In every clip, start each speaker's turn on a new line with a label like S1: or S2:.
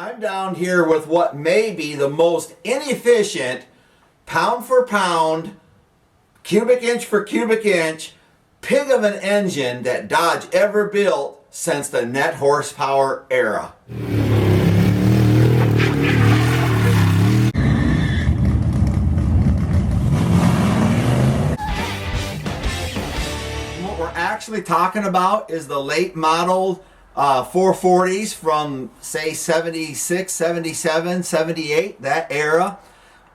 S1: I'm down here with what may be the most inefficient, pound for pound, cubic inch for cubic inch, pig of an engine that Dodge ever built since the net horsepower era. What we're actually talking about is the late model 440s from say 76, 77, 78, that era.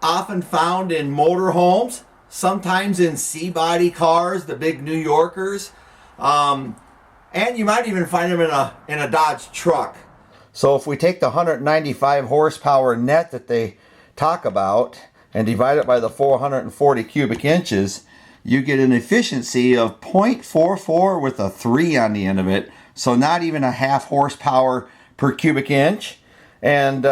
S1: Often found in motorhomes, sometimes in C-body cars, the big New Yorkers. And you might even find them in a Dodge truck. So if we take the 195 horsepower net that they talk about and divide it by the 440 cubic inches, you get an efficiency of 0.44 with a 3 on the end of it. So not even a half horsepower per cubic inch. And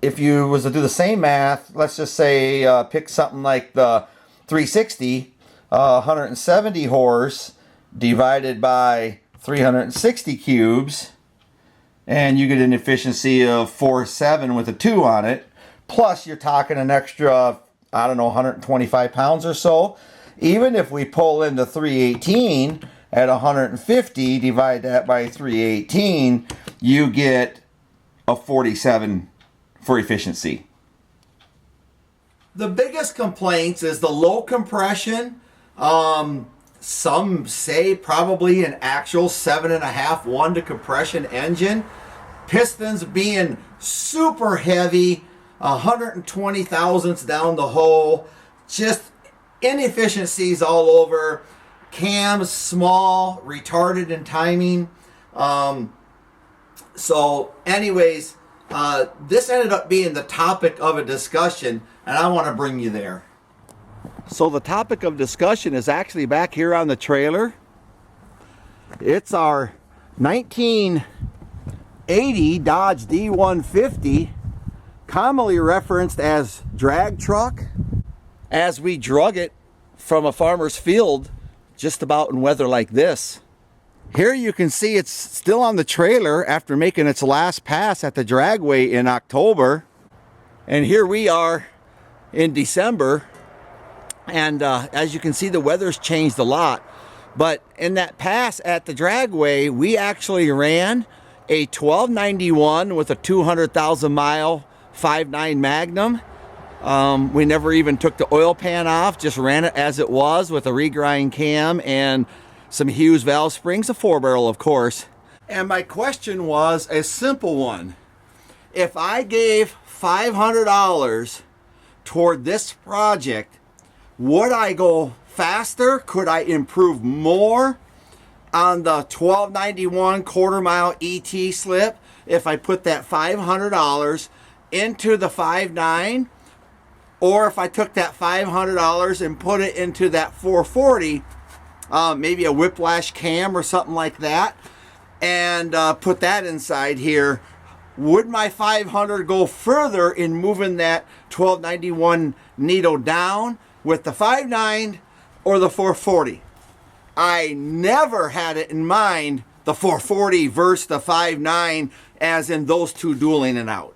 S1: if you was to do the same math, let's just say pick something like the 360, 170 horse divided by 360 cubes, and you get an efficiency of 4.7 with a 2 on it. Plus you're talking an extra, I don't know, 125 pounds or so. Even if we pull in the 318 at 150, divide that by 318, you get a 47 for efficiency. The biggest complaints is the low compression. Some say probably an actual 7.5 1 to compression engine. Pistons being super heavy, 120 thousandths down the hole. Just inefficiencies all over. Cams small, retarded in timing. So anyways, this ended up being the topic of a discussion, and I want to bring you there. So the topic of discussion is actually back here on the trailer. It's our 1980 Dodge D150, commonly referenced as drag truck, as we drug it from a farmer's field just about in weather like this. Here you can see it's still on the trailer after making its last pass at the dragway in October. And here we are in December. And as you can see, the weather's changed a lot. But in that pass at the dragway, we actually ran a 1291 with a 200,000 mile 5.9 Magnum. We never even took the oil pan off, just ran it as it was with a regrind cam and some Hughes valve springs, a 4-barrel of course. And my question was a simple one. If I gave $500 toward this project, would I go faster? Could I improve more on the 1291 quarter mile ET slip if I put that $500 into the 5.9? Or if I took that $500 and put it into that 440, maybe a whiplash cam or something like that, and put that inside here, would my $500 go further in moving that 1291 needle down with the 5.9 or the 440? I never had it in mind, the 440 versus the 5.9, as in those two dueling it out.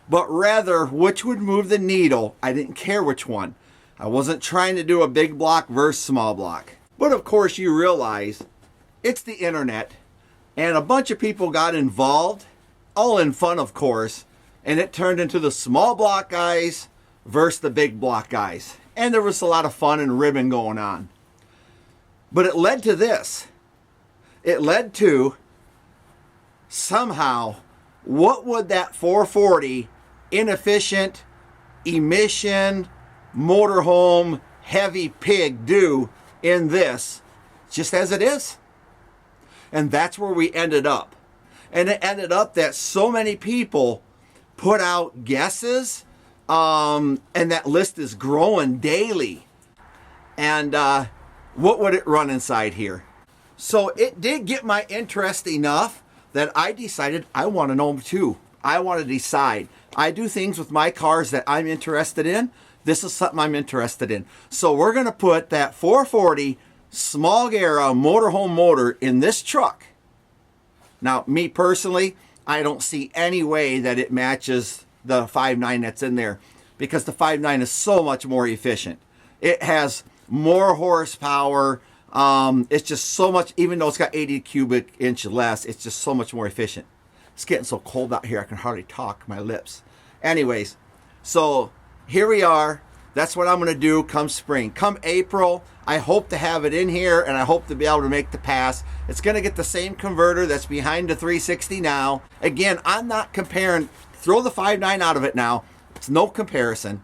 S1: But rather, which would move the needle. I didn't care which one. I wasn't trying to do a big block versus small block. But of course you realize it's the internet, and a bunch of people got involved, all in fun of course, and it turned into the small block guys versus the big block guys. And there was a lot of fun and ribbon going on. But it led to this. It led to somehow, what would that 440 inefficient, emission, motorhome, heavy pig do in this, just as it is? And that's where we ended up. And it ended up that so many people put out guesses, and that list is growing daily. And what would it run inside here? So it did get my interest enough that I decided I want to know too. I want to decide. I do things with my cars that I'm interested in. This is something I'm interested in. So we're going to put that 440 small Gara motorhome motor in this truck. Now, me personally, I don't see any way that it matches the 5.9 that's in there, because the 5.9 is so much more efficient. It has more horsepower. It's just so much, even though it's got 80 cubic inch less, it's just so much more efficient. It's getting so cold out here, I can hardly talk, my lips. Anyways, so here we are. That's what I'm going to do come spring. Come April, I hope to have it in here, and I hope to be able to make the pass. It's going to get the same converter that's behind the 360 now. Again, I'm not comparing. Throw the 5.9 out of it now. It's no comparison.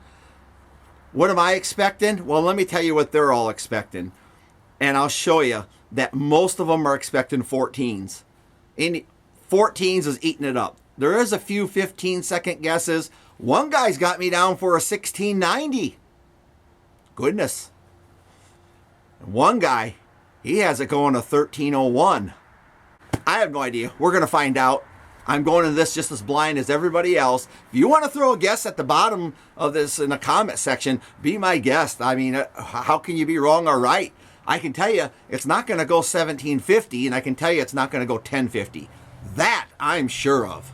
S1: What am I expecting? Well, let me tell you what they're all expecting. And I'll show you that most of them are expecting 14s. 14s is eating it up. There is a few 15-second guesses. One guy's got me down for a 1690. Goodness. One guy, he has it going to 1301. I have no idea. We're going to find out. I'm going into this just as blind as everybody else. If you want to throw a guess at the bottom of this in the comment section, be my guest. I mean, how can you be wrong or right? I can tell you it's not going to go 1750, and I can tell you it's not going to go 1050. That I'm sure of.